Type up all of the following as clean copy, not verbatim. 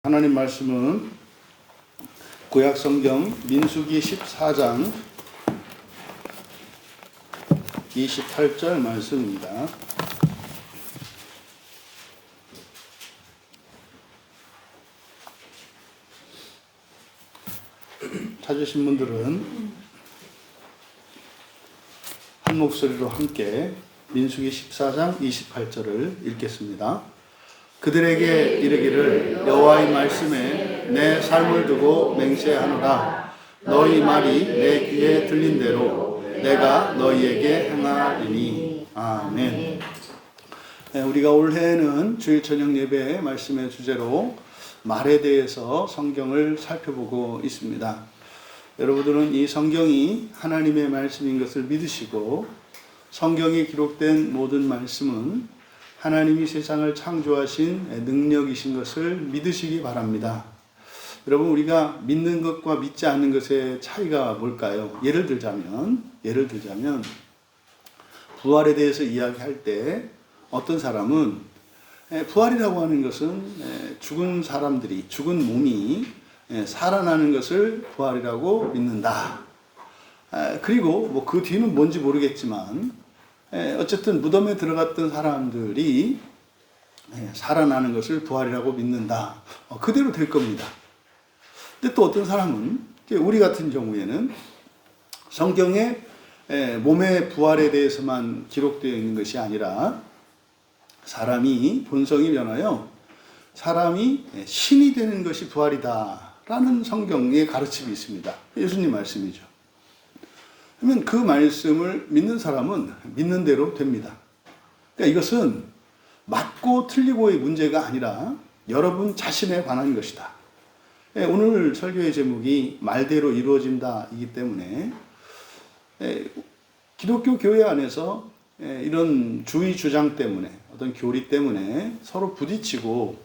하나님 말씀은 구약 성경 민수기 14장 28절 말씀입니다. 찾으신 분들은 한 목소리로 함께 민수기 14장 28절을 읽겠습니다. 그들에게 이르기를 여호와의 말씀에 내 삶을 두고 맹세하노라. 너희 말이 내 귀에 들린 대로 내가 너희에게 행하리니. 아멘. 우리가 올해는 주일 저녁 예배 말씀의 주제로 말에 대해서 성경을 살펴보고 있습니다. 여러분들은 이 성경이 하나님의 말씀인 것을 믿으시고 성경에 기록된 모든 말씀은 하나님이 세상을 창조하신 능력이신 것을 믿으시기 바랍니다. 여러분, 우리가 믿는 것과 믿지 않는 것의 차이가 뭘까요? 예를 들자면 부활에 대해서 이야기할 때 어떤 사람은 부활이라고 하는 것은 죽은 사람들이, 죽은 몸이 살아나는 것을 부활이라고 믿는다. 그리고 뭐 그 뒤는 뭔지 모르겠지만 어쨌든 무덤에 들어갔던 사람들이 살아나는 것을 부활이라고 믿는다. 그대로 될 겁니다. 근데 또 어떤 사람은, 우리 같은 경우에는 성경에 몸의 부활에 대해서만 기록되어 있는 것이 아니라 사람이 본성이 변하여 사람이 신이 되는 것이 부활이다라는 성경의 가르침이 있습니다. 예수님 말씀이죠. 그러면 그 말씀을 믿는 사람은 믿는 대로 됩니다. 그러니까 이것은 맞고 틀리고의 문제가 아니라 여러분 자신에 관한 것이다. 오늘 설교의 제목이 말대로 이루어진다이기 때문에 기독교 교회 안에서 이런 주의 주장 때문에, 어떤 교리 때문에 서로 부딪히고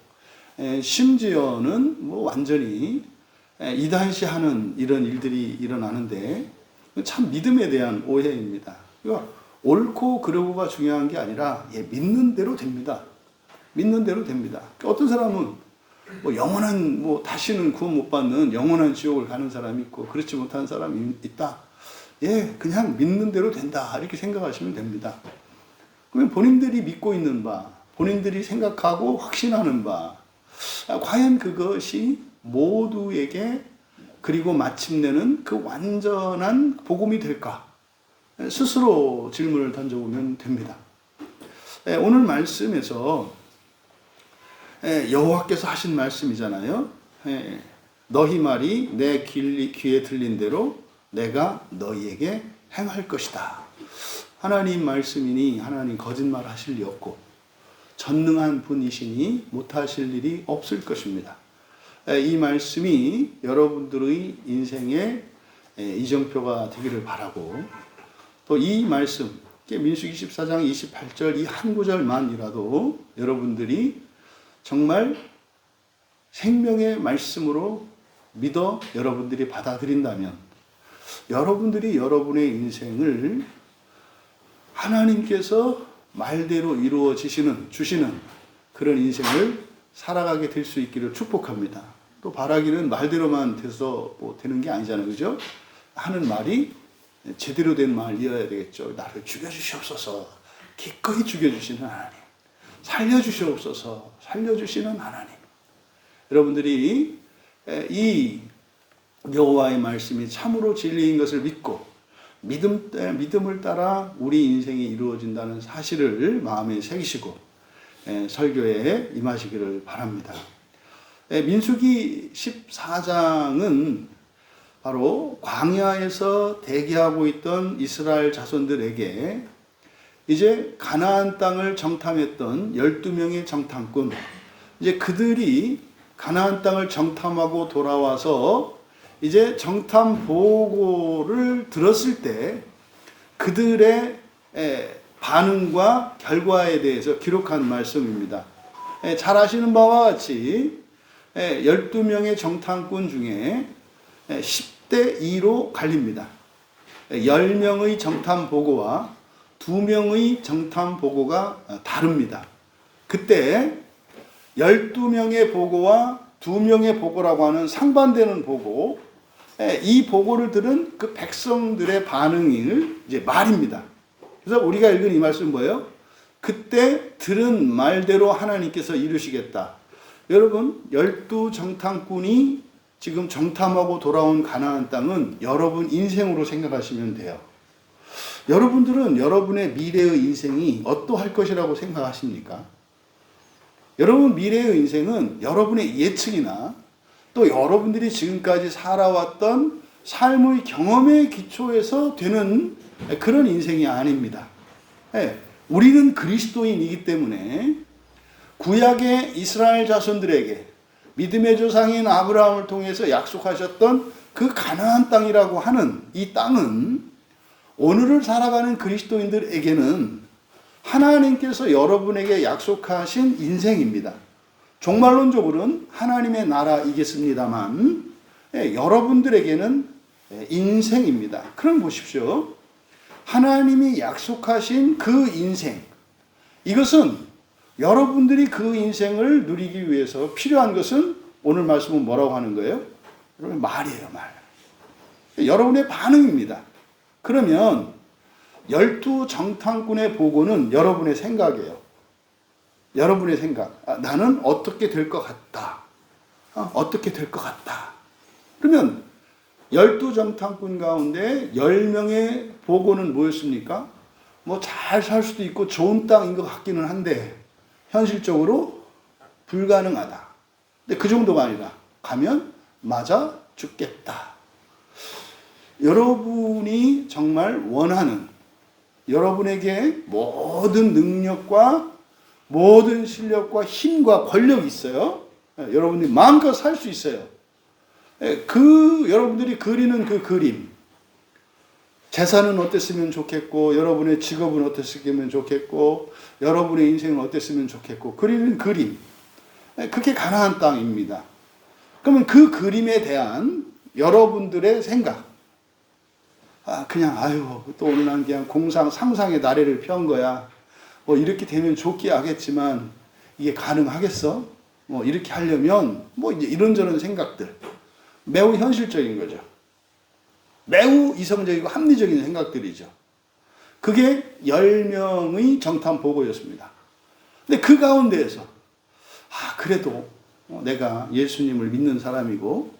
심지어는 뭐 완전히 이단시하는 이런 일들이 일어나는데 참 믿음에 대한 오해입니다. 그러니까 옳고 그르고가 중요한 게 아니라 믿는 대로 됩니다. 믿는 대로 됩니다. 그러니까 어떤 사람은 뭐 영원한, 뭐 다시는 구원 못 받는 영원한 지옥을 가는 사람이 있고 그렇지 못한 사람이 있다. 그냥 믿는 대로 된다. 이렇게 생각하시면 됩니다. 그러면 본인들이 믿고 있는 바, 본인들이 생각하고 확신하는 바, 과연 그것이 모두에게 그리고 마침내는 그 완전한 복음이 될까? 스스로 질문을 던져보면 됩니다. 오늘 말씀에서 여호와께서 하신 말씀이잖아요. 너희 말이 내 귀에 들린 대로 내가 너희에게 행할 것이다. 하나님 말씀이니 하나님 거짓말 하실 리 없고 전능한 분이시니 못하실 일이 없을 것입니다. 이 말씀이 여러분들의 인생의 이정표가 되기를 바라고, 또 이 말씀, 민수기 14장 28절 이 한 구절만이라도 여러분들이 정말 생명의 말씀으로 믿어 여러분들이 받아들인다면 여러분들이 여러분의 인생을 하나님께서 말대로 주시는 그런 인생을 살아가게 될 수 있기를 축복합니다. 또 바라기는 말대로만 돼서 뭐 되는 게 아니잖아요. 그죠? 하는 말이 제대로 된 말이어야 되겠죠. 나를 죽여주시옵소서. 기꺼이 죽여주시는 하나님. 살려주시옵소서. 살려주시는 하나님. 여러분들이 이 여호와의 말씀이 참으로 진리인 것을 믿고 믿음을 따라 우리 인생이 이루어진다는 사실을 마음에 새기시고 설교에 임하시기를 바랍니다. 민수기 14장은 바로 광야에서 대기하고 있던 이스라엘 자손들에게 이제 가나안 땅을 정탐했던 12명의 정탐꾼, 이제 그들이 가나안 땅을 정탐하고 돌아와서 이제 정탐 보고를 들었을 때 그들의 반응과 결과에 대해서 기록한 말씀입니다. 잘 아시는 바와 같이 12명의 정탐꾼 중에 10대 2로 갈립니다. 10명의 정탐 보고와 2명의 정탐 보고가 다릅니다. 그때 12명의 보고와 두 명의 보고라고 하는 상반되는 보고, 이 보고를 들은 그 백성들의 반응을 이제 말입니다. 그래서 우리가 읽은 이 말씀은 뭐예요? 그때 들은 말대로 하나님께서 이루시겠다. 여러분, 12정탐꾼이 지금 정탐하고 돌아온 가나안 땅은 여러분 인생으로 생각하시면 돼요. 여러분들은 여러분의 미래의 인생이 어떠할 것이라고 생각하십니까? 여러분 미래의 인생은 여러분의 예측이나 또 여러분들이 지금까지 살아왔던 삶의 경험의 기초에서 되는 그런 인생이 아닙니다. 우리는 그리스도인이기 때문에 구약의 이스라엘 자손들에게 믿음의 조상인 아브라함을 통해서 약속하셨던 그 가나안 땅이라고 하는 이 땅은 오늘을 살아가는 그리스도인들에게는 하나님께서 여러분에게 약속하신 인생입니다. 종말론적으로는 하나님의 나라이겠습니다만 여러분들에게는 인생입니다. 그럼 보십시오. 하나님이 약속하신 그 인생, 이것은 여러분들이 그 인생을 누리기 위해서 필요한 것은 오늘 말씀은 뭐라고 하는 거예요? 여러분 말이에요, 말. 여러분의 반응입니다. 그러면 12정탐꾼의 보고는 여러분의 생각이에요. 여러분의 생각. 나는 어떻게 될 것 같다. 어떻게 될 것 같다. 그러면 12정탐꾼 가운데 10명의 보고는 뭐였습니까? 뭐 잘 살 수도 있고 좋은 땅인 것 같기는 한데 현실적으로 불가능하다. 근데 그 정도가 아니라 가면 맞아 죽겠다. 여러분이 정말 원하는, 여러분에게 모든 능력과 모든 실력과 힘과 권력이 있어요. 여러분들이 마음껏 살 수 있어요. 여러분들이 그리는 그 그림, 재산은 어땠으면 좋겠고, 여러분의 직업은 어땠으면 좋겠고, 여러분의 인생은 어땠으면 좋겠고, 그리는 그림, 그게 가나안 땅입니다. 그러면 그 그림에 대한 여러분들의 생각, 그냥 또 오늘 난 그냥 상상의 나래를 펴은 거야. 뭐 이렇게 되면 좋게 하겠지만 이게 가능하겠어? 뭐 이렇게 하려면 뭐 이제 이런저런 생각들, 매우 현실적인 거죠. 매우 이성적이고 합리적인 생각들이죠. 그게 10명의 정탐 보고였습니다. 근데 그 가운데에서 그래도 내가 예수님을 믿는 사람이고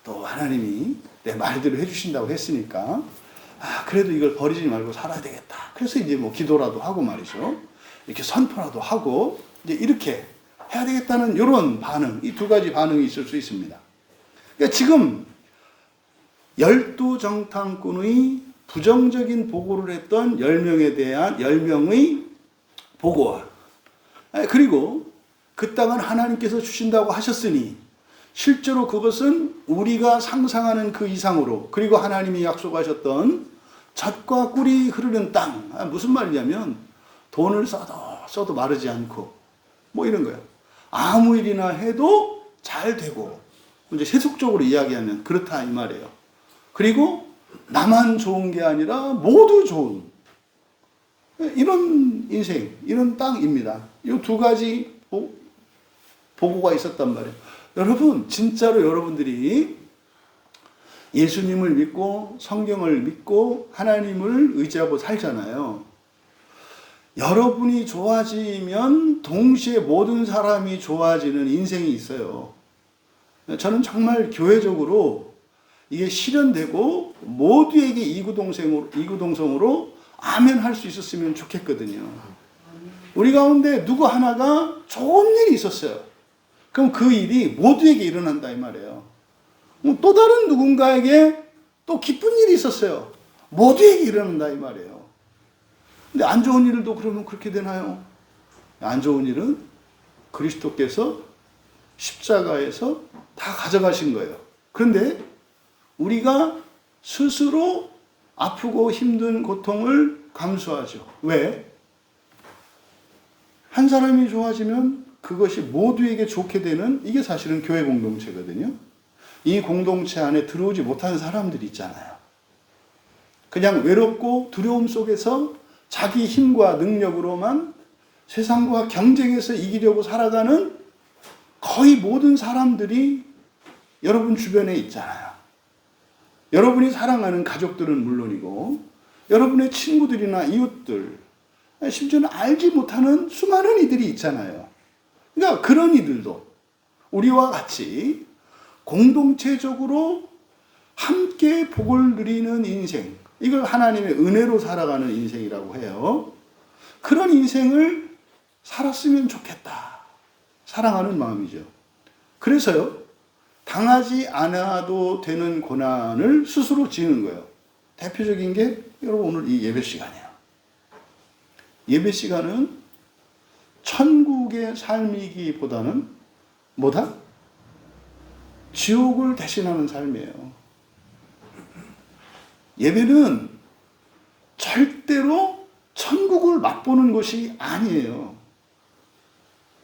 또 하나님이 내 말대로 해주신다고 했으니까 그래도 이걸 버리지 말고 살아야 되겠다. 그래서 이제 뭐 기도라도 하고 말이죠. 이렇게 선포라도 하고 이제 이렇게 해야 되겠다는 이런 반응, 이 두 가지 반응이 있을 수 있습니다. 그러니까 지금 12정탐꾼의 부정적인 보고를 했던 10명에 대한 10명의 보고와 그리고 그 땅은 하나님께서 주신다고 하셨으니 실제로 그것은 우리가 상상하는 그 이상으로, 그리고 하나님이 약속하셨던 젖과 꿀이 흐르는 땅. 무슨 말이냐면 돈을 써도 마르지 않고 뭐 이런 거예요. 아무 일이나 해도 잘 되고, 이제 세속적으로 이야기하면 그렇다 이 말이에요. 그리고 나만 좋은 게 아니라 모두 좋은 이런 인생, 이런 땅입니다. 이 두 가지 보고가 있었단 말이에요. 여러분, 진짜로 여러분들이 예수님을 믿고 성경을 믿고 하나님을 의지하고 살잖아요. 여러분이 좋아지면 동시에 모든 사람이 좋아지는 인생이 있어요. 저는 정말 교회적으로 이게 실현되고 모두에게 이구동성으로 아멘 할 수 있었으면 좋겠거든요. 우리 가운데 누구 하나가 좋은 일이 있었어요. 그럼 그 일이 모두에게 일어난다 이 말이에요. 또 다른 누군가에게 또 기쁜 일이 있었어요. 모두에게 일어난다 이 말이에요. 근데 안 좋은 일도 그러면 그렇게 되나요? 안 좋은 일은 그리스도께서 십자가에서 다 가져가신 거예요. 그런데 우리가 스스로 아프고 힘든 고통을 감수하죠. 왜? 한 사람이 좋아지면 그것이 모두에게 좋게 되는, 이게 사실은 교회 공동체거든요. 이 공동체 안에 들어오지 못하는 사람들이 있잖아요. 그냥 외롭고 두려움 속에서 자기 힘과 능력으로만 세상과 경쟁해서 이기려고 살아가는 거의 모든 사람들이 여러분 주변에 있잖아요. 여러분이 사랑하는 가족들은 물론이고 여러분의 친구들이나 이웃들, 심지어는 알지 못하는 수많은 이들이 있잖아요. 그러니까 그런 이들도 우리와 같이 공동체적으로 함께 복을 누리는 인생, 이걸 하나님의 은혜로 살아가는 인생이라고 해요. 그런 인생을 살았으면 좋겠다. 사랑하는 마음이죠. 그래서요, 당하지 않아도 되는 고난을 스스로 지는 거예요. 대표적인 게 여러분 오늘 이 예배 시간이에요. 예배 시간은 천국의 삶이기보다는 뭐다? 지옥을 대신하는 삶이에요. 예배는 절대로 천국을 맛보는 것이 아니에요.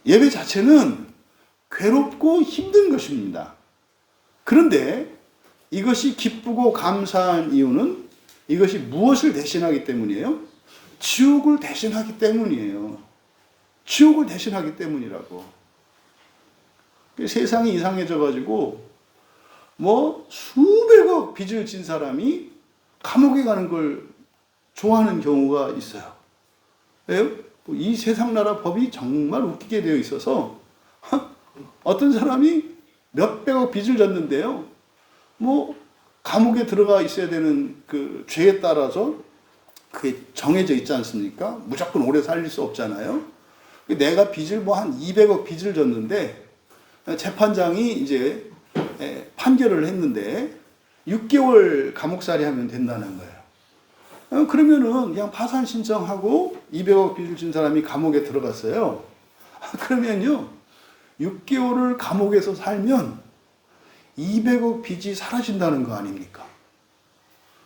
예배 자체는 괴롭고 힘든 것입니다. 그런데 이것이 기쁘고 감사한 이유는 이것이 무엇을 대신하기 때문이에요? 지옥을 대신하기 때문이에요. 지옥을 대신하기 때문이라고. 세상이 이상해져가지고 수백억 빚을 진 사람이 감옥에 가는 걸 좋아하는 경우가 있어요. 왜요? 이 세상 나라 법이 정말 웃기게 되어 있어서 어떤 사람이 몇백억 빚을 졌는데요. 감옥에 들어가 있어야 되는 그 죄에 따라서 그게 정해져 있지 않습니까? 무조건 오래 살릴 수 없잖아요. 내가 빚을 한 200억 빚을 졌는데 재판장이 이제 판결을 했는데 6개월 감옥살이 하면 된다는 거예요. 그러면은 그냥 파산 신청하고 200억 빚을 진 사람이 감옥에 들어갔어요. 그러면요, 6개월을 감옥에서 살면 200억 빚이 사라진다는 거 아닙니까?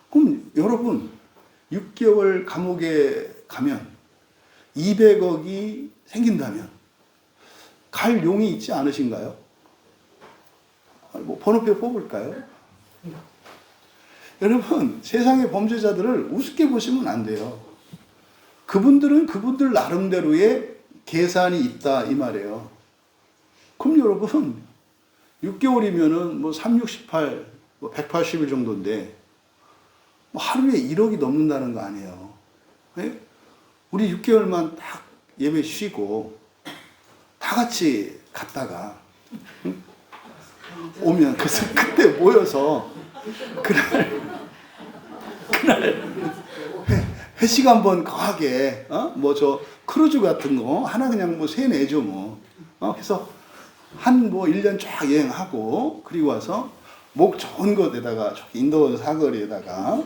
그럼 여러분 6개월 감옥에 가면 200억이 생긴다면 갈 용이 있지 않으신가요? 번호표 뽑을까요? 여러분, 세상의 범죄자들을 우습게 보시면 안 돼요. 그분들은 그분들 나름대로의 계산이 있다 이 말이에요. 그럼 여러분 6개월이면은 3, 6, 18, 180일 정도인데 하루에 1억이 넘는다는 거 아니에요. 네? 우리 6개월만 딱 예배 쉬고 다 같이 갔다가 오면 그래서 그때 모여서 그날 회식 한번 거하게 크루즈 같은 거 하나 그냥 세내죠 그래서 한 1년 쫙 여행하고 그리고 와서 목 좋은 곳에다가 인도 사거리에다가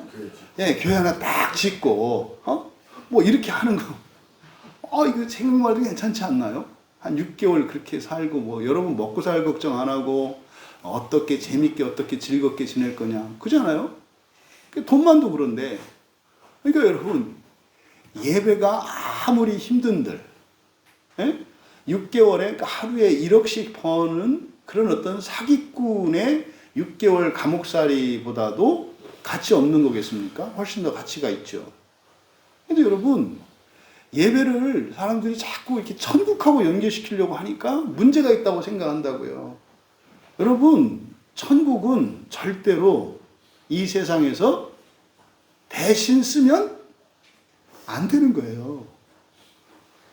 교회 하나 딱 짓고 이렇게 하는 거 이거 생각만도 괜찮지 않나요? 한 6개월 그렇게 살고 여러분 먹고 살 걱정 안 하고 어떻게 재밌게 어떻게 즐겁게 지낼 거냐 그잖아요? 돈만도 그런데 그러니까 여러분 예배가 아무리 힘든들 6개월에 하루에 1억씩 버는 그런 어떤 사기꾼의 6개월 감옥살이보다도 가치 없는 거겠습니까? 훨씬 더 가치가 있죠. 근데 여러분 예배를 사람들이 자꾸 이렇게 천국하고 연결시키려고 하니까 문제가 있다고 생각한다고요. 여러분 천국은 절대로 이 세상에서 대신 쓰면 안 되는 거예요.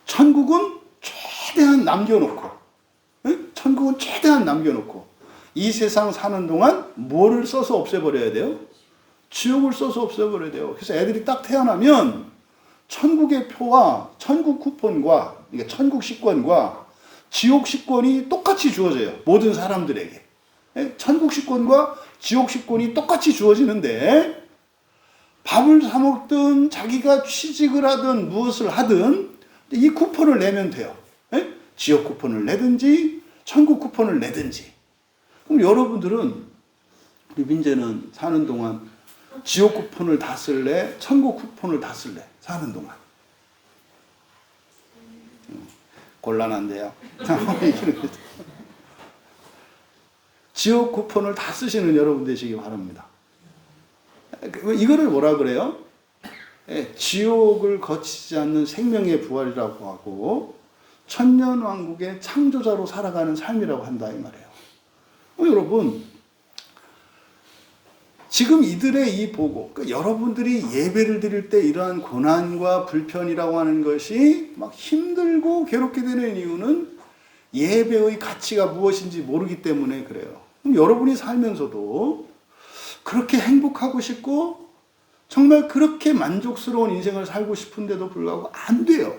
천국은 최대한 남겨놓고 천국은 최대한 남겨놓고 이 세상 사는 동안 뭐를 써서 없애버려야 돼요? 지옥을 써서 없애버려야 돼요. 그래서 애들이 딱 태어나면 천국의 표와 천국 쿠폰과 그러니까 천국 식권과 지옥 식권이 똑같이 주어져요. 모든 사람들에게. 천국 식권과 지옥 식권이 똑같이 주어지는데 밥을 사 먹든 자기가 취직을 하든 무엇을 하든 이 쿠폰을 내면 돼요. 지옥 쿠폰을 내든지 천국 쿠폰을 내든지. 그럼 여러분들은 우리 민재는 사는 동안 지옥 쿠폰을 다 쓸래? 천국 쿠폰을 다 쓸래? 사는 동안. 곤란한데요. 지옥 쿠폰을 다 쓰시는 여러분 되시기 바랍니다. 이거를 뭐라 그래요? 지옥을 거치지 않는 생명의 부활이라고 하고 천년왕국의 창조자로 살아가는 삶이라고 한다 이 말이에요. 여러분, 지금 이들의 이 보고, 그러니까 여러분들이 예배를 드릴 때 이러한 고난과 불편이라고 하는 것이 막 힘들고 괴롭게 되는 이유는 예배의 가치가 무엇인지 모르기 때문에 그래요. 그럼 여러분이 살면서도 그렇게 행복하고 싶고 정말 그렇게 만족스러운 인생을 살고 싶은데도 불구하고 안 돼요.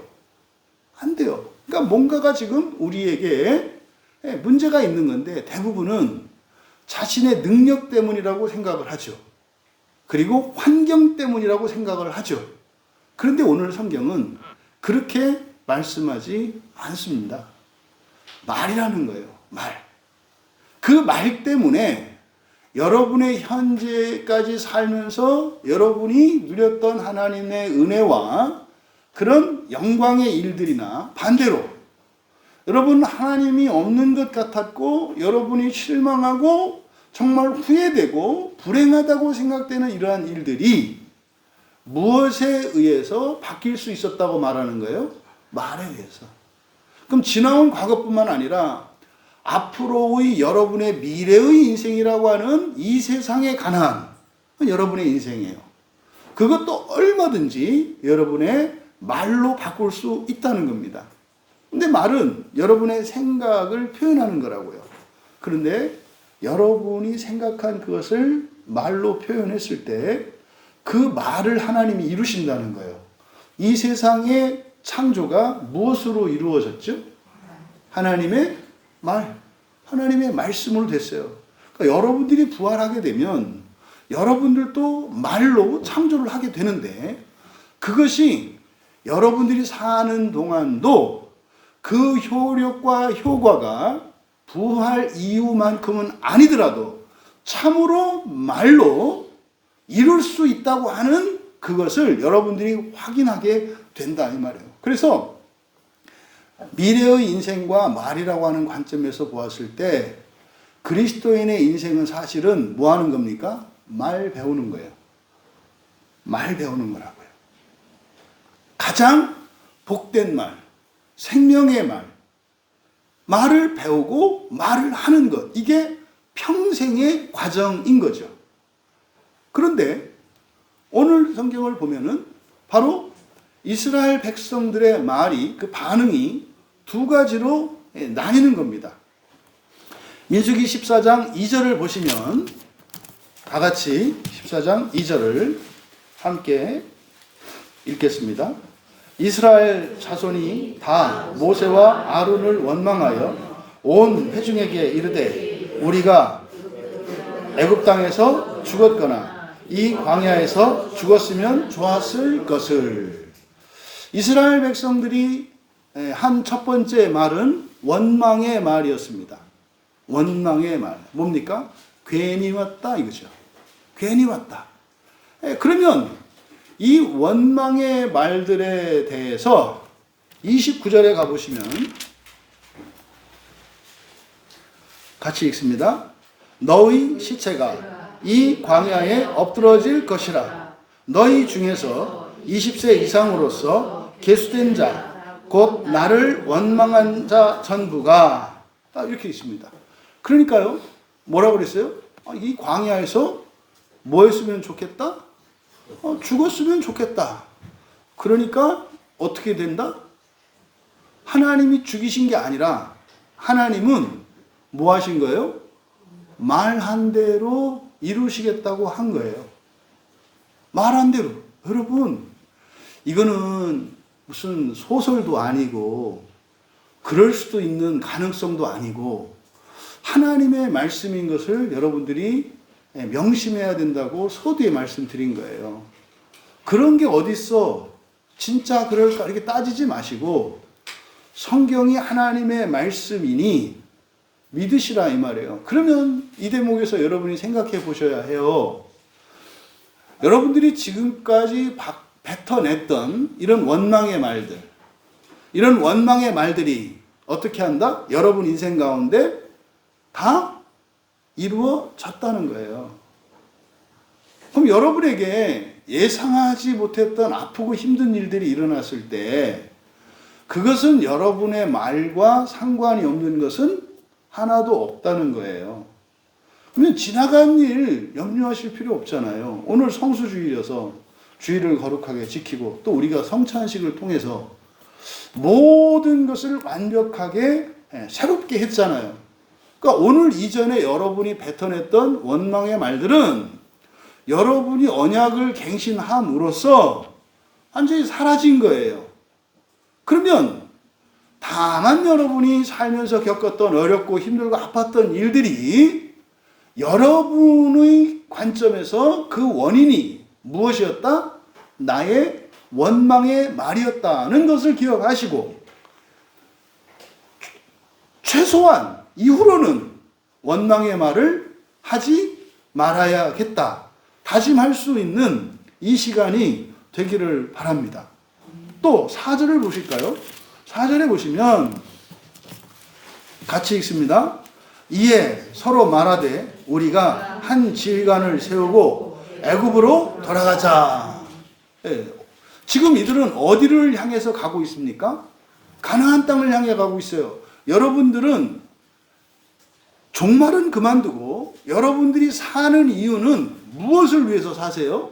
안 돼요. 그러니까 뭔가가 지금 우리에게 문제가 있는 건데 대부분은 자신의 능력 때문이라고 생각을 하죠. 그리고 환경 때문이라고 생각을 하죠. 그런데 오늘 성경은 그렇게 말씀하지 않습니다. 말이라는 거예요. 말. 그 말 때문에 여러분의 현재까지 살면서 여러분이 누렸던 하나님의 은혜와 그런 영광의 일들이나 반대로 여러분 하나님이 없는 것 같았고 여러분이 실망하고 정말 후회되고 불행하다고 생각되는 이러한 일들이 무엇에 의해서 바뀔 수 있었다고 말하는 거예요? 말에 의해서. 그럼 지나온 과거뿐만 아니라 앞으로의 여러분의 미래의 인생이라고 하는 이 세상에 관한 여러분의 인생이에요. 그것도 얼마든지 여러분의 말로 바꿀 수 있다는 겁니다. 근데 말은 여러분의 생각을 표현하는 거라고요. 그런데 여러분이 생각한 그것을 말로 표현했을 때 그 말을 하나님이 이루신다는 거예요. 이 세상의 창조가 무엇으로 이루어졌죠? 하나님의 말, 하나님의 말씀으로 됐어요. 그러니까 여러분들이 부활하게 되면 여러분들도 말로 창조를 하게 되는데 그것이 여러분들이 사는 동안도 그 효력과 효과가 부활 이후만큼은 아니더라도 참으로 말로 이룰 수 있다고 하는 그것을 여러분들이 확인하게 된다 이 말이에요. 그래서 미래의 인생과 말이라고 하는 관점에서 보았을 때 그리스도인의 인생은 사실은 뭐 하는 겁니까? 말 배우는 거예요. 말 배우는 거라고요. 가장 복된 말, 생명의 말, 말을 배우고 말을 하는 것, 이게 평생의 과정인 거죠. 그런데 오늘 성경을 보면은 바로 이스라엘 백성들의 말이 그 반응이 두 가지로 나뉘는 겁니다. 민수기 14장 2절을 보시면 다 같이 14장 2절을 함께 읽겠습니다. 이스라엘 자손이 다 모세와 아론을 원망하여 온 회중에게 이르되 우리가 애굽 땅에서 죽었거나 이 광야에서 죽었으면 좋았을 것을. 이스라엘 백성들이 한 첫 번째 말은 원망의 말이었습니다. 원망의 말. 뭡니까? 괜히 왔다 이거죠. 괜히 왔다. 그러면 이 원망의 말들에 대해서 29절에 가보시면 같이 읽습니다. 너희 시체가 이 광야에 엎드러질 것이라. 너희 중에서 20세 이상으로서 계수된 자, 곧 나를 원망한 자 전부가 이렇게 있습니다. 그러니까요, 뭐라고 그랬어요? 이 광야에서 뭐 했으면 좋겠다? 죽었으면 좋겠다. 그러니까 어떻게 된다? 하나님이 죽이신 게 아니라 하나님은 뭐 하신 거예요? 말한 대로 이루시겠다고 한 거예요. 말한 대로. 여러분, 이거는 무슨 소설도 아니고 그럴 수도 있는 가능성도 아니고 하나님의 말씀인 것을 여러분들이 명심해야 된다고 서두에 말씀드린 거예요. 그런 게 어딨어? 진짜 그럴까? 이렇게 따지지 마시고 성경이 하나님의 말씀이니 믿으시라 이 말이에요. 그러면 이 대목에서 여러분이 생각해 보셔야 해요. 여러분들이 지금까지 뱉어냈던 이런 원망의 말들, 이런 원망의 말들이 어떻게 한다? 여러분 인생 가운데 다 이루어졌다는 거예요. 그럼 여러분에게 예상하지 못했던 아프고 힘든 일들이 일어났을 때 그것은 여러분의 말과 상관이 없는 것은 하나도 없다는 거예요. 그러면 지나간 일 염려하실 필요 없잖아요. 오늘 성수주일이어서 주일을 거룩하게 지키고 또 우리가 성찬식을 통해서 모든 것을 완벽하게 새롭게 했잖아요. 그러니까 오늘 이전에 여러분이 뱉어냈던 원망의 말들은 여러분이 언약을 갱신함으로써 완전히 사라진 거예요. 그러면 다만 여러분이 살면서 겪었던 어렵고 힘들고 아팠던 일들이 여러분의 관점에서 그 원인이 무엇이었다? 나의 원망의 말이었다는 것을 기억하시고 최소한 이후로는 원망의 말을 하지 말아야겠다. 다짐할 수 있는 이 시간이 되기를 바랍니다. 또 4절을 보실까요? 4절에 보시면 같이 읽습니다. 이에 서로 말하되 우리가 한 지휘관을 세우고 애굽으로 돌아가자. 예. 지금 이들은 어디를 향해서 가고 있습니까? 가나안 땅을 향해 가고 있어요. 여러분들은 종말은 그만두고 여러분들이 사는 이유는 무엇을 위해서 사세요?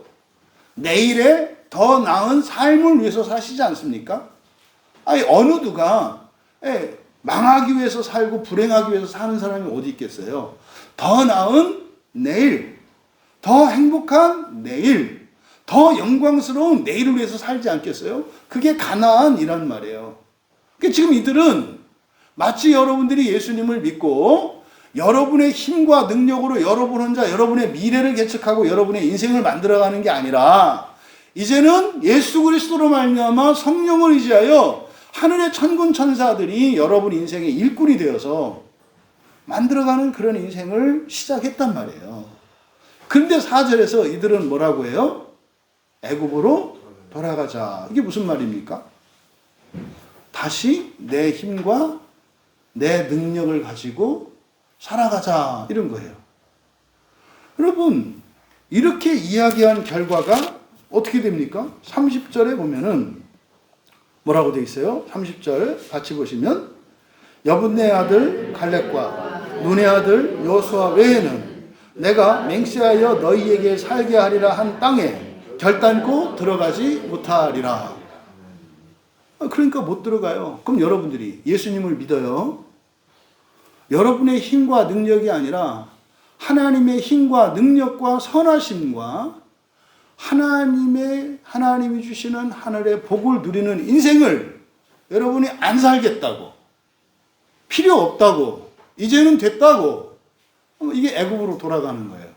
내일의 더 나은 삶을 위해서 사시지 않습니까? 아니 어느 누가 망하기 위해서 살고 불행하기 위해서 사는 사람이 어디 있겠어요? 더 나은 내일, 더 행복한 내일, 더 영광스러운 내일을 위해서 살지 않겠어요? 그게 가나안이란 말이에요. 그러니까 지금 이들은 마치 여러분들이 예수님을 믿고 여러분의 힘과 능력으로 여러분 혼자 여러분의 미래를 개척하고 여러분의 인생을 만들어가는 게 아니라 이제는 예수 그리스도로 말미암아 성령을 의지하여 하늘의 천군 천사들이 여러분 인생의 일꾼이 되어서 만들어가는 그런 인생을 시작했단 말이에요. 그런데 4절에서 이들은 뭐라고 해요? 애굽으로 돌아가자. 이게 무슨 말입니까? 다시 내 힘과 내 능력을 가지고 살아가자 이런 거예요. 여러분 이렇게 이야기한 결과가 어떻게 됩니까? 30절에 보면은 뭐라고 되어 있어요? 30절 같이 보시면 여분네 아들 갈렙과 눈의 아들 여호수아 외에는 내가 맹세하여 너희에게 살게 하리라 한 땅에 결단코 들어가지 못하리라. 그러니까 못 들어가요. 그럼 여러분들이 예수님을 믿어요. 여러분의 힘과 능력이 아니라 하나님의 힘과 능력과 선하심과 하나님이 주시는 하늘의 복을 누리는 인생을 여러분이 안 살겠다고, 필요 없다고, 이제는 됐다고, 이게 애굽으로 돌아가는 거예요.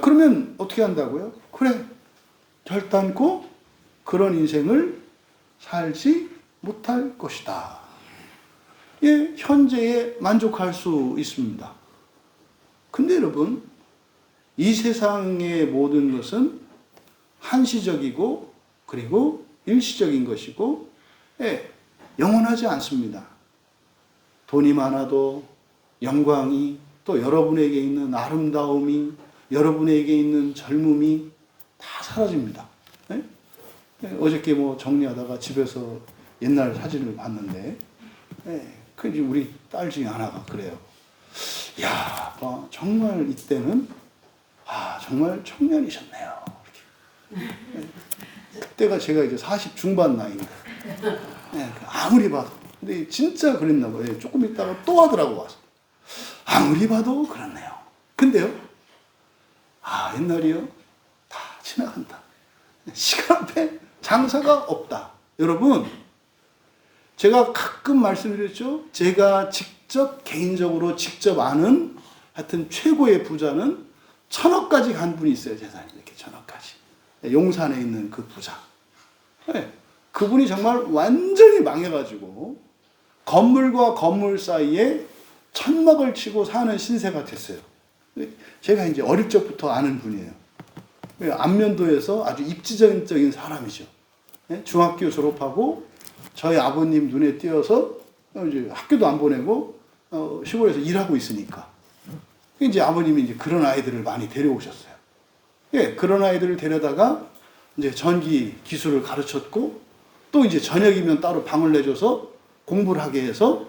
그러면 어떻게 한다고요? 그래, 결단코 그런 인생을 살지 못할 것이다. 예, 현재에 만족할 수 있습니다. 근데 여러분, 이 세상의 모든 것은 한시적이고 그리고 일시적인 것이고 영원하지 않습니다. 돈이 많아도 영광이 또 여러분에게 있는 아름다움이 여러분에게 있는 젊음이 다 사라집니다. 어저께 정리하다가 집에서 옛날 사진을 봤는데 그 우리 딸 중에 하나가 그래요. 야, 정말 이때는 정말 청년이셨네요. 그때가 제가 이제 40 중반 나이인데 아무리 봐도 근데 진짜 그랬나 봐요. 조금 있다가 또 하더라고 와서 아무리 봐도 그렇네요. 근데요, 옛날이요 다 지나간다. 시간 앞에 장사가 없다. 여러분, 제가 가끔 말씀드렸죠. 제가 개인적으로 직접 아는 하여튼 최고의 부자는 1,000억까지 간 분이 있어요. 재산이 이렇게 1,000억까지. 용산에 있는 그 부자. 그분이 정말 완전히 망해가지고 건물과 건물 사이에 천막을 치고 사는 신세가 됐어요. 제가 이제 어릴 적부터 아는 분이에요. 안면도에서 아주 입지적인 사람이죠. 중학교 졸업하고 저희 아버님 눈에 띄어서 이제 학교도 안 보내고 시골에서 일하고 있으니까 이제 아버님이 이제 그런 아이들을 많이 데려오셨어요. 그런 아이들을 데려다가 이제 전기 기술을 가르쳤고 또 또 이제 저녁이면 따로 방을 내줘서 공부를 하게 해서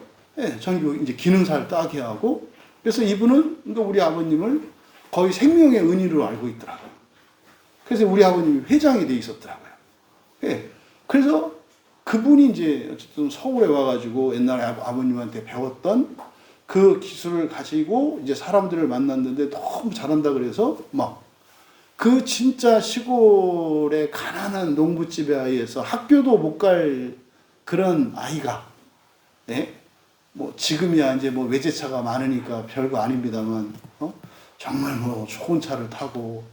전교 이제 기능사를 따게 하고 그래서 이분은 그러니까 우리 아버님을 거의 생명의 은인으로 알고 있더라고요. 그래서 우리 아버님이 회장이 돼 있었더라고요. 그래서 그분이 이제 어쨌든 서울에 와가지고 옛날에 아버님한테 배웠던 그 기술을 가지고 이제 사람들을 만났는데 너무 잘한다 그래서 막 그 진짜 시골의 가난한 농부집의 아이에서 학교도 못 갈 그런 아이가, 뭐 지금이야 이제 뭐 외제차가 많으니까 별거 아닙니다만, 정말 뭐 좋은 차를 타고,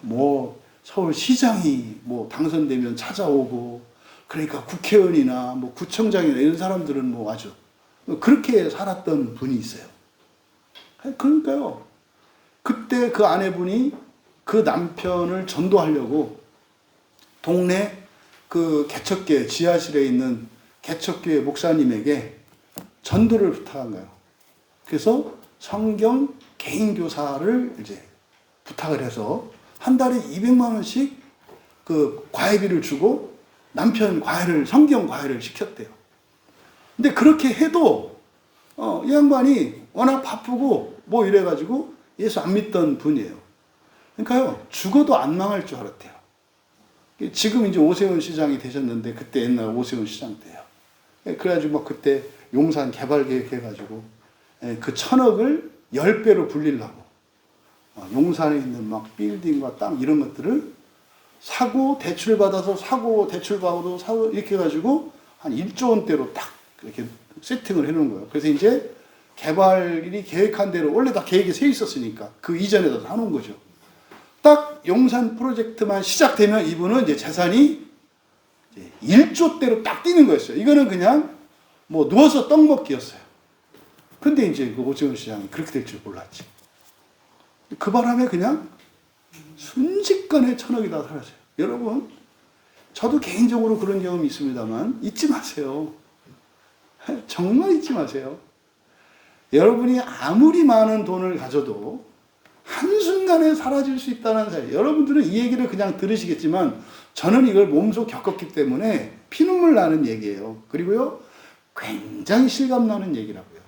뭐 서울시장이 뭐 당선되면 찾아오고, 그러니까 국회의원이나 뭐 구청장이나 이런 사람들은 뭐 아주 그렇게 살았던 분이 있어요. 그러니까요. 그때 그 아내분이 그 남편을 전도하려고 동네 그 개척교회 지하실에 있는 개척교회 목사님에게 전도를 부탁한 거예요. 그래서 성경 개인교사를 이제 부탁을 해서 한 달에 200만 원씩 그 과외비를 주고 남편 과외를, 성경 과외를 시켰대요. 근데 그렇게 해도, 이 양반이 워낙 바쁘고 뭐 이래가지고 예수 안 믿던 분이에요. 그러니까요, 죽어도 안 망할 줄 알았대요. 지금 이제 오세훈 시장이 되셨는데, 그때 옛날 오세훈 시장 때요. 그래가지고 막 그때 용산 개발 계획 해가지고, 그 1,000억을 10배로 불리려고, 용산에 있는 막 빌딩과 땅 이런 것들을 사고 대출 받아서 사고 대출 받아도 사고 이렇게 해가지고 한 1조 원대로 딱 이렇게 세팅을 해놓은 거예요. 그래서 이제 개발이 계획한 대로 원래 다 계획이 세 있었으니까 그 이전에다 사놓은 거죠. 딱 용산 프로젝트만 시작되면 이분은 이제 재산이 1조대로 딱 뛰는 거였어요. 이거는 그냥 뭐 누워서 떡 먹기였어요. 근데 이제 그 오세훈 시장이 그렇게 될 줄 몰랐지. 그 바람에 그냥 순식간에 1,000억이 다 사라져요. 여러분, 저도 개인적으로 그런 경험이 있습니다만 잊지 마세요. 정말 잊지 마세요. 여러분이 아무리 많은 돈을 가져도 한순간에 사라질 수 있다는 사실. 여러분들은 이 얘기를 그냥 들으시겠지만 저는 이걸 몸소 겪었기 때문에 피눈물 나는 얘기예요. 그리고요, 굉장히 실감나는 얘기라고요.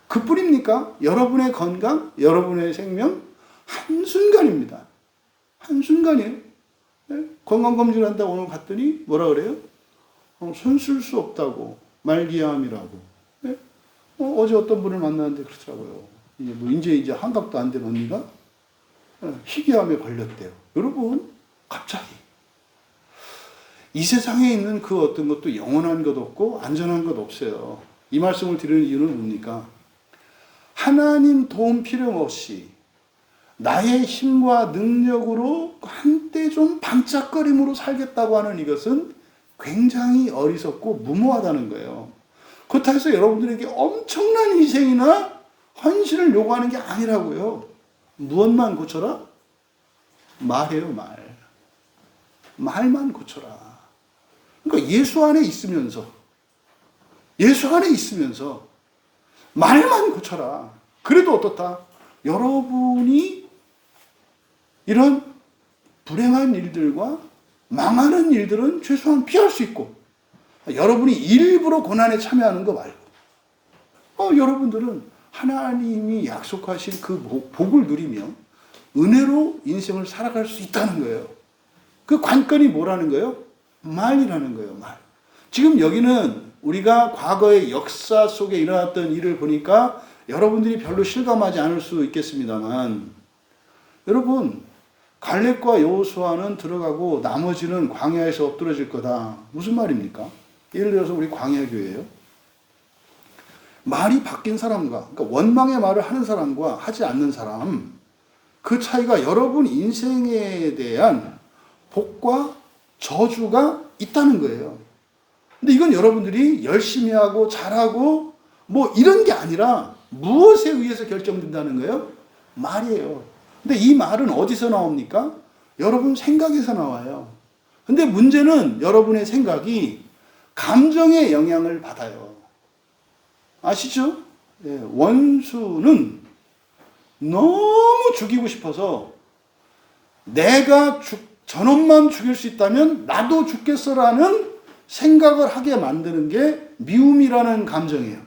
그뿐입니까? 여러분의 건강, 여러분의 생명, 한순간입니다. 한순간이에요. 건강검진을 한다고 오늘 갔더니 뭐라 그래요? 손 쓸 수 없다고, 말기암이라고. 어제 어떤 분을 만났는데 그렇더라고요. 이제 한갑도 안 된 언니가 희귀암에 걸렸대요. 여러분, 갑자기. 이 세상에 있는 그 어떤 것도 영원한 것 없고 안전한 것 없어요. 이 말씀을 드리는 이유는 뭡니까? 하나님 도움 필요 없이 나의 힘과 능력으로 한때 좀 반짝거림으로 살겠다고 하는 이것은 굉장히 어리석고 무모하다는 거예요. 그렇다고 해서 여러분들에게 엄청난 희생이나 헌신을 요구하는 게 아니라고요. 무엇만 고쳐라? 말이에요, 말. 말만 고쳐라. 그러니까 예수 안에 있으면서 말만 고쳐라. 그래도 어떻다? 여러분이 이런 불행한 일들과 망하는 일들은 최소한 피할 수 있고, 여러분이 일부러 고난에 참여하는 거 말고, 여러분들은 하나님이 약속하신 그 복을 누리며 은혜로 인생을 살아갈 수 있다는 거예요. 그 관건이 뭐라는 거예요? 말이라는 거예요, 말. 지금 여기는 우리가 과거의 역사 속에 일어났던 일을 보니까 여러분들이 별로 실감하지 않을 수 있겠습니다만, 여러분, 갈렙과 여호수아는 들어가고 나머지는 광야에서 엎드러질 거다. 무슨 말입니까? 예를 들어서 우리 광야교회예요. 말이 바뀐 사람과, 그러니까 원망의 말을 하는 사람과 하지 않는 사람, 그 차이가 여러분 인생에 대한 복과 저주가 있다는 거예요. 근데 이건 여러분들이 열심히 하고 잘하고 뭐 이런 게 아니라 무엇에 의해서 결정된다는 거예요? 말이에요. 근데 이 말은 어디서 나옵니까? 여러분 생각에서 나와요. 근데 문제는 여러분의 생각이 감정의 영향을 받아요. 아시죠? 원수는 너무 죽이고 싶어서 내가 저놈만 죽일 수 있다면 나도 죽겠어라는 생각을 하게 만드는 게 미움이라는 감정이에요.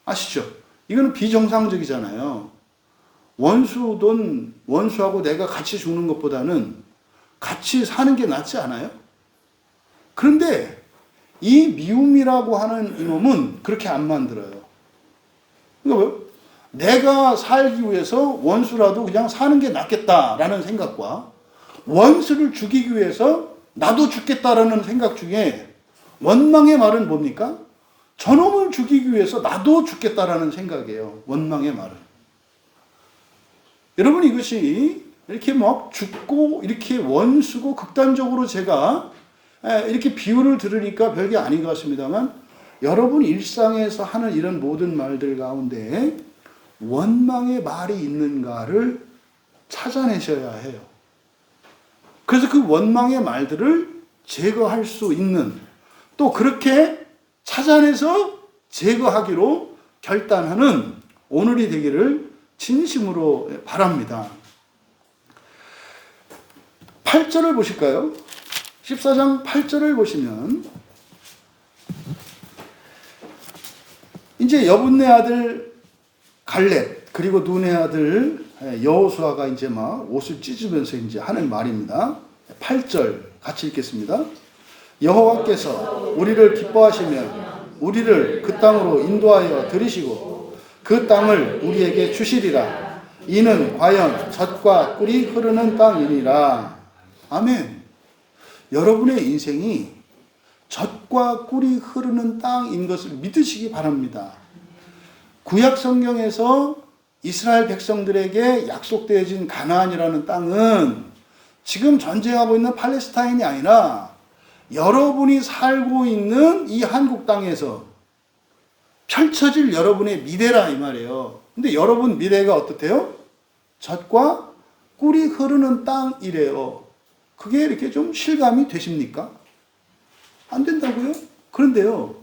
아시죠? 이거는 비정상적이잖아요. 원수하고 내가 같이 죽는 것보다는 같이 사는 게 낫지 않아요? 그런데 이 미움이라고 하는 이놈은 그렇게 안 만들어요. 그러니까 뭐 내가 살기 위해서 원수라도 그냥 사는 게 낫겠다라는 생각과 원수를 죽이기 위해서 나도 죽겠다라는 생각 중에 원망의 말은 뭡니까? 저놈을 죽이기 위해서 나도 죽겠다라는 생각이에요. 원망의 말은. 여러분, 이것이 이렇게 막 죽고 이렇게 원수고 극단적으로 제가 이렇게 비유를 들으니까 별게 아닌 것 같습니다만, 여러분 일상에서 하는 이런 모든 말들 가운데 원망의 말이 있는가를 찾아내셔야 해요. 그래서 그 원망의 말들을 제거할 수 있는, 또 그렇게 찾아내서 제거하기로 결단하는 오늘이 되기를 진심으로 바랍니다. 8절을 보실까요? 14장 8절을 보시면 이제 여분네 아들 갈렙 그리고 눈의 아들 여호수아가 이제 막 옷을 찢으면서 이제 하는 말입니다. 8절 같이 읽겠습니다. 여호와께서 우리를 기뻐하시면 우리를 그 땅으로 인도하여 들이시고 그 땅을 우리에게 주시리라. 이는 과연 젖과 꿀이 흐르는 땅이니라. 아멘. 여러분의 인생이 젖과 꿀이 흐르는 땅인 것을 믿으시기 바랍니다. 구약 성경에서 이스라엘 백성들에게 약속되어진 가나안이라는 땅은 지금 전쟁하고 있는 팔레스타인이 아니라 여러분이 살고 있는 이 한국 땅에서 펼쳐질 여러분의 미래라 이 말이에요. 근데 여러분 미래가 어떻대요? 젖과 꿀이 흐르는 땅이래요. 그게 이렇게 좀 실감이 되십니까? 안 된다고요? 그런데요,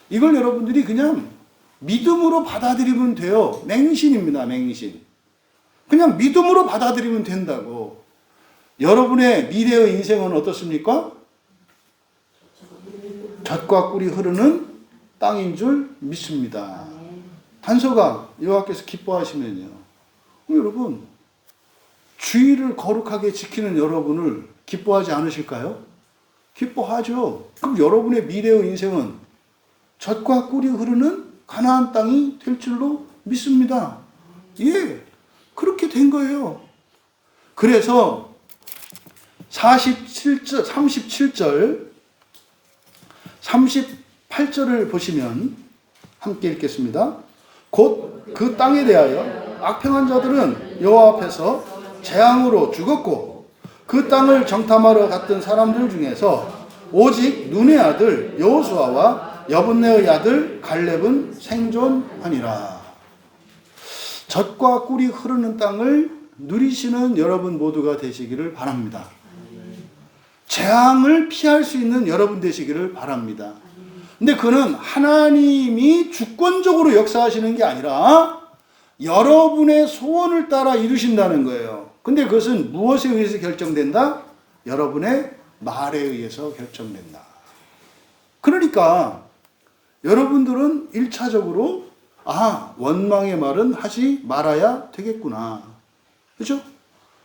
이걸 여러분들이 그냥 믿음으로 받아들이면 돼요. 맹신입니다, 맹신. 그냥 믿음으로 받아들이면 된다고. 여러분의 미래의 인생은 어떻습니까? 젖과 꿀이 흐르는 땅인 줄 믿습니다. 단서가 여호와께서 기뻐하시면요. 여러분, 주의를 거룩하게 지키는 여러분을 기뻐하지 않으실까요? 기뻐하죠. 그럼 여러분의 미래의 인생은 젖과 꿀이 흐르는 가나안 땅이 될 줄로 믿습니다. 예, 그렇게 된 거예요. 그래서 37절, 38절을 보시면 함께 읽겠습니다. 곧 그 땅에 대하여 악평한 자들은 여호와 앞에서 재앙으로 죽었고 그 땅을 정탐하러 갔던 사람들 중에서 오직 눈의 아들 여호수아와 여분네의 아들 갈렙은 생존하니라. 젖과 꿀이 흐르는 땅을 누리시는 여러분 모두가 되시기를 바랍니다. 재앙을 피할 수 있는 여러분 되시기를 바랍니다. 근데 그는 하나님이 주권적으로 역사하시는 게 아니라 여러분의 소원을 따라 이루신다는 거예요. 근데 그것은 무엇에 의해서 결정된다? 여러분의 말에 의해서 결정된다. 그러니까 여러분들은 1차적으로 원망의 말은 하지 말아야 되겠구나. 그렇죠?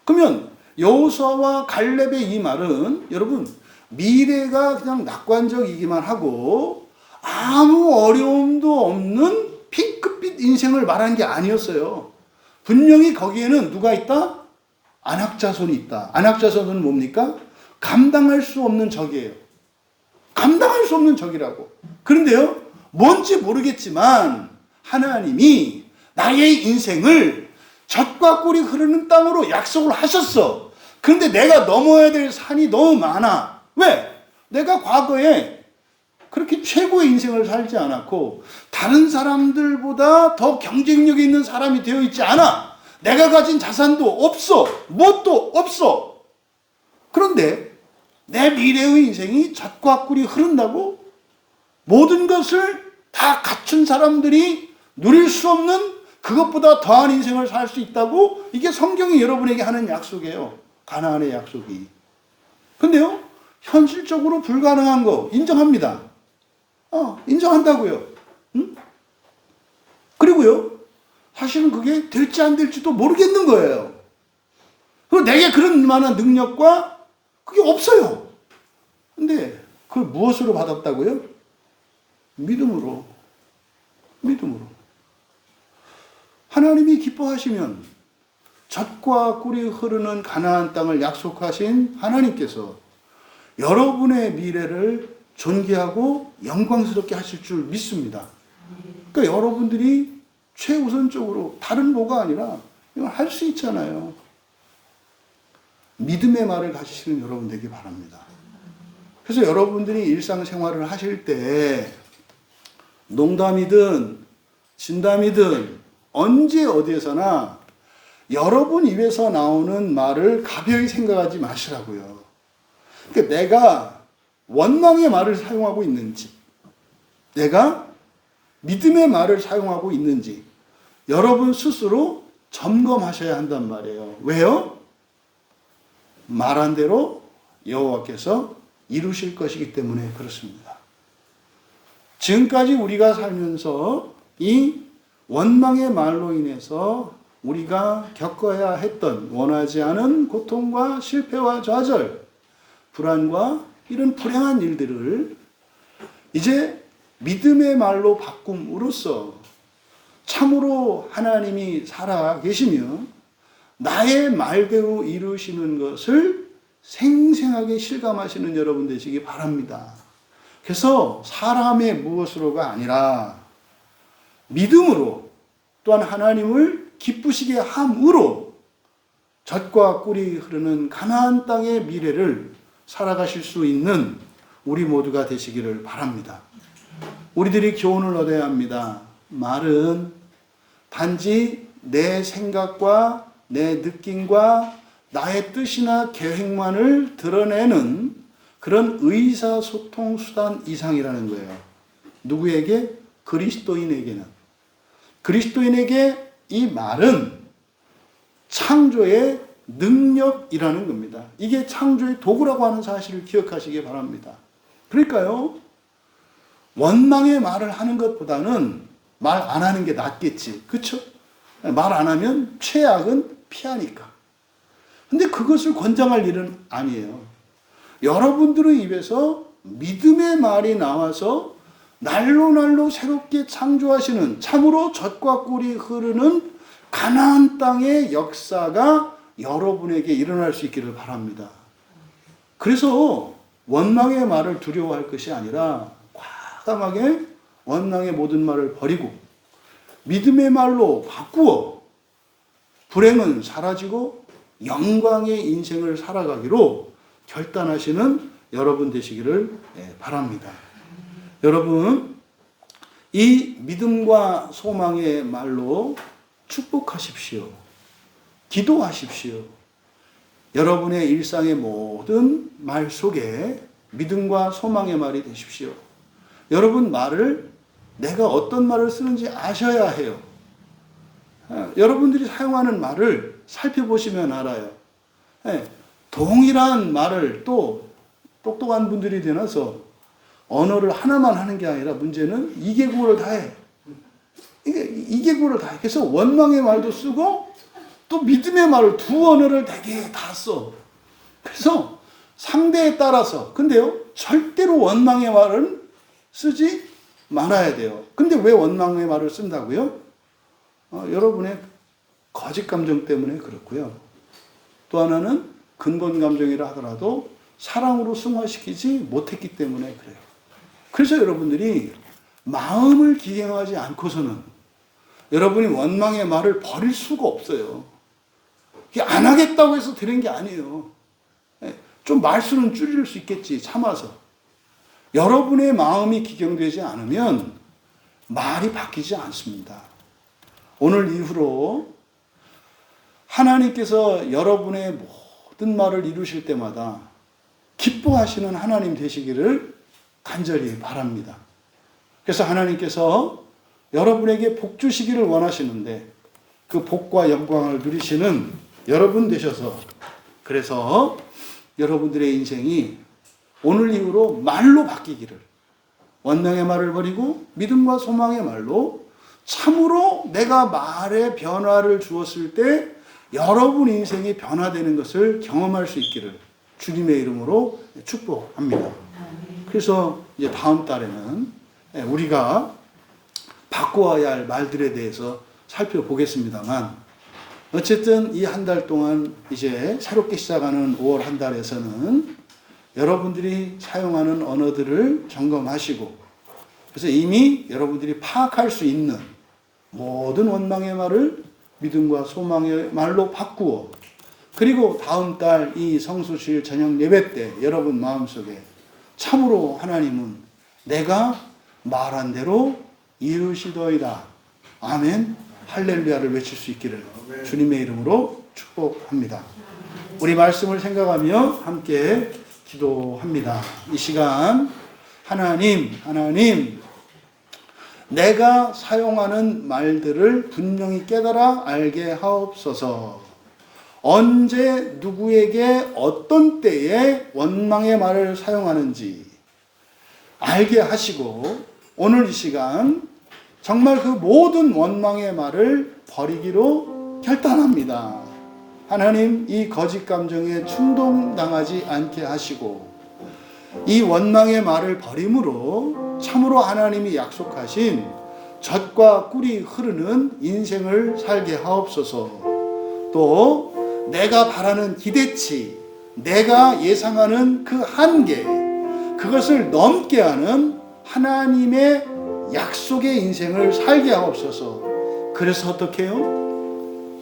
그러면 여호수아와 갈렙의 이 말은 여러분 미래가 그냥 낙관적이기만 하고 아무 어려움도 없는 핑크빛 인생을 말한 게 아니었어요. 분명히 거기에는 누가 있다? 안악자손이 있다. 안악자손은 뭡니까? 감당할 수 없는 적이에요. 감당할 수 없는 적이라고. 그런데요, 뭔지 모르겠지만 하나님이 나의 인생을 젖과 꿀이 흐르는 땅으로 약속을 하셨어. 그런데 내가 넘어야 될 산이 너무 많아. 왜? 내가 과거에 그렇게 최고의 인생을 살지 않았고 다른 사람들보다 더 경쟁력이 있는 사람이 되어 있지 않아. 내가 가진 자산도 없어. 뭣도 없어. 그런데 내 미래의 인생이 젖과 꿀이 흐른다고? 모든 것을 다 갖춘 사람들이 누릴 수 없는 그것보다 더한 인생을 살 수 있다고? 이게 성경이 여러분에게 하는 약속이에요. 가나안의 약속이. 근데요, 현실적으로 불가능한 거 인정합니다. 인정한다고요. 응? 그리고요, 사실은 그게 될지 안 될지도 모르겠는 거예요. 그리고 내게 그런 만한 능력과 그게 없어요. 근데 그걸 무엇으로 받았다고요? 믿음으로. 믿음으로. 하나님이 기뻐하시면 젖과 꿀이 흐르는 가나안 땅을 약속하신 하나님께서 여러분의 미래를 존귀하고 영광스럽게 하실 줄 믿습니다. 그러니까 여러분들이 최우선적으로 다른 뭐가 아니라 이걸 할 수 있잖아요. 믿음의 말을 가지시는 여러분 되기 바랍니다. 그래서 여러분들이 일상생활을 하실 때 농담이든 진담이든 언제 어디에서나 여러분 입에서 나오는 말을 가벼이 생각하지 마시라고요. 그러니까 내가 원망의 말을 사용하고 있는지, 내가 믿음의 말을 사용하고 있는지 여러분 스스로 점검하셔야 한단 말이에요. 왜요? 말한 대로 여호와께서 이루실 것이기 때문에 그렇습니다. 지금까지 우리가 살면서 이 원망의 말로 인해서 우리가 겪어야 했던 원하지 않은 고통과 실패와 좌절, 불안과 이런 불행한 일들을 이제 믿음의 말로 바꿈으로써 참으로 하나님이 살아 계시며 나의 말대로 이루시는 것을 생생하게 실감하시는 여러분 되시기 바랍니다. 그래서 사람의 무엇으로가 아니라 믿음으로, 또한 하나님을 기쁘시게 함으로 젖과 꿀이 흐르는 가나안 땅의 미래를 살아가실 수 있는 우리 모두가 되시기를 바랍니다. 우리들이 교훈을 얻어야 합니다. 말은 단지 내 생각과 내 느낌과 나의 뜻이나 계획만을 드러내는 그런 의사소통 수단 이상이라는 거예요. 누구에게? 그리스도인에게는. 그리스도인에게 이 말은 창조의 능력이라는 겁니다. 이게 창조의 도구라고 하는 사실을 기억하시기 바랍니다. 그러니까요, 원망의 말을 하는 것보다는 말 안 하는 게 낫겠지. 그렇죠? 말 안 하면 최악은 피하니까. 근데 그것을 권장할 일은 아니에요. 여러분들의 입에서 믿음의 말이 나와서 날로 새롭게 창조하시는 참으로 젖과 꿀이 흐르는 가나안 땅의 역사가 여러분에게 일어날 수 있기를 바랍니다. 그래서 원망의 말을 두려워할 것이 아니라 과감하게 원망의 모든 말을 버리고 믿음의 말로 바꾸어 불행은 사라지고 영광의 인생을 살아가기로 결단하시는 여러분 되시기를 바랍니다. 여러분, 이 믿음과 소망의 말로 축복하십시오. 기도하십시오. 여러분의 일상의 모든 말 속에 믿음과 소망의 말이 되십시오. 여러분 말을 내가 어떤 말을 쓰는지 아셔야 해요. 여러분들이 사용하는 말을 살펴보시면 알아요. 동일한 말을 또 똑똑한 분들이 되어서 언어를 하나만 하는 게 아니라 문제는 2개국어를 다 해. 이게 2개국어를 다 해. 그래서 원망의 말도 쓰고 또 믿음의 말을 두 언어를 되게 다 써. 그래서 상대에 따라서. 근데요, 절대로 원망의 말은 쓰지 말아야 돼요. 근데 왜 원망의 말을 쓴다고요? 여러분의 거짓 감정 때문에 그렇고요. 또 하나는 근본 감정이라 하더라도 사랑으로 승화시키지 못했기 때문에 그래요. 그래서 여러분들이 마음을 기경하지 않고서는 여러분이 원망의 말을 버릴 수가 없어요. 이게 안 하겠다고 해서 되는 게 아니에요. 좀 말수는 줄일 수 있겠지, 참아서. 여러분의 마음이 기경되지 않으면 말이 바뀌지 않습니다. 오늘 이후로 하나님께서 여러분의 모든 말을 이루실 때마다 기뻐하시는 하나님 되시기를 간절히 바랍니다. 그래서 하나님께서 여러분에게 복 주시기를 원하시는데 그 복과 영광을 누리시는 여러분 되셔서, 그래서 여러분들의 인생이 오늘 이후로 말로 바뀌기를, 원망의 말을 버리고 믿음과 소망의 말로 참으로 내가 말에 변화를 주었을 때 여러분 인생이 변화되는 것을 경험할 수 있기를 주님의 이름으로 축복합니다. 그래서 이제 다음 달에는 우리가 바꾸어야 할 말들에 대해서 살펴보겠습니다만, 어쨌든 이 한 달 동안 이제 새롭게 시작하는 5월 한 달에서는 여러분들이 사용하는 언어들을 점검하시고, 그래서 이미 여러분들이 파악할 수 있는 모든 원망의 말을 믿음과 소망의 말로 바꾸어, 그리고 다음 달 이 성수실 저녁 예배 때 여러분 마음속에 참으로 하나님은 내가 말한 대로 이루시더이다, 아멘, 할렐루야를 외칠 수 있기를 주님의 이름으로 축복합니다. 우리 말씀을 생각하며 함께 기도합니다. 이 시간 하나님 내가 사용하는 말들을 분명히 깨달아 알게 하옵소서. 언제 누구에게 어떤 때에 원망의 말을 사용하는지 알게 하시고, 오늘 이 시간 정말 그 모든 원망의 말을 버리기로 결단합니다. 하나님, 이 거짓 감정에 충동당하지 않게 하시고, 이 원망의 말을 버림으로 참으로 하나님이 약속하신 젖과 꿀이 흐르는 인생을 살게 하옵소서. 또 내가 바라는 기대치, 내가 예상하는 그 한계, 그것을 넘게 하는 하나님의 약속의 인생을 살게 하옵소서. 그래서 어떻게 해요?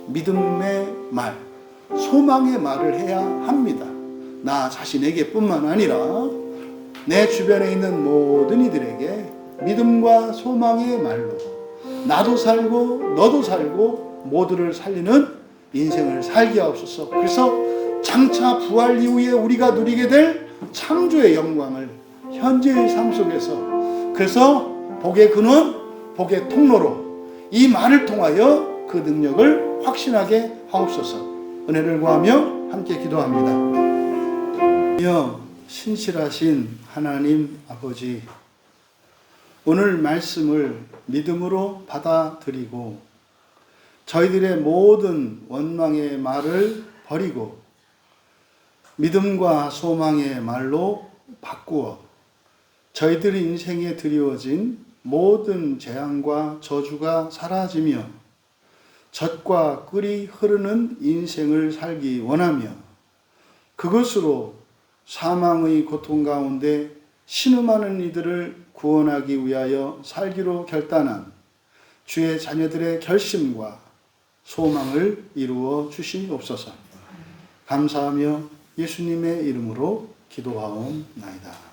믿음의 말, 소망의 말을 해야 합니다. 나 자신에게 뿐만 아니라 내 주변에 있는 모든 이들에게 믿음과 소망의 말로 나도 살고 너도 살고 모두를 살리는 인생을 살게 하옵소서. 그래서 장차 부활 이후에 우리가 누리게 될 창조의 영광을 현재의 삶 속에서, 그래서 복의 근원, 복의 통로로 이 말을 통하여 그 능력을 확신하게 하옵소서. 은혜를 구하며 함께 기도합니다. 신실하신 하나님 아버지, 오늘 말씀을 믿음으로 받아들이고 저희들의 모든 원망의 말을 버리고 믿음과 소망의 말로 바꾸어 저희들의 인생에 드리워진 모든 재앙과 저주가 사라지며 젖과 꿀이 흐르는 인생을 살기 원하며, 그것으로 사망의 고통 가운데 신음하는 이들을 구원하기 위하여 살기로 결단한 주의 자녀들의 결심과 소망을 이루어 주시옵소서. 감사하며 예수님의 이름으로 기도하옵나이다.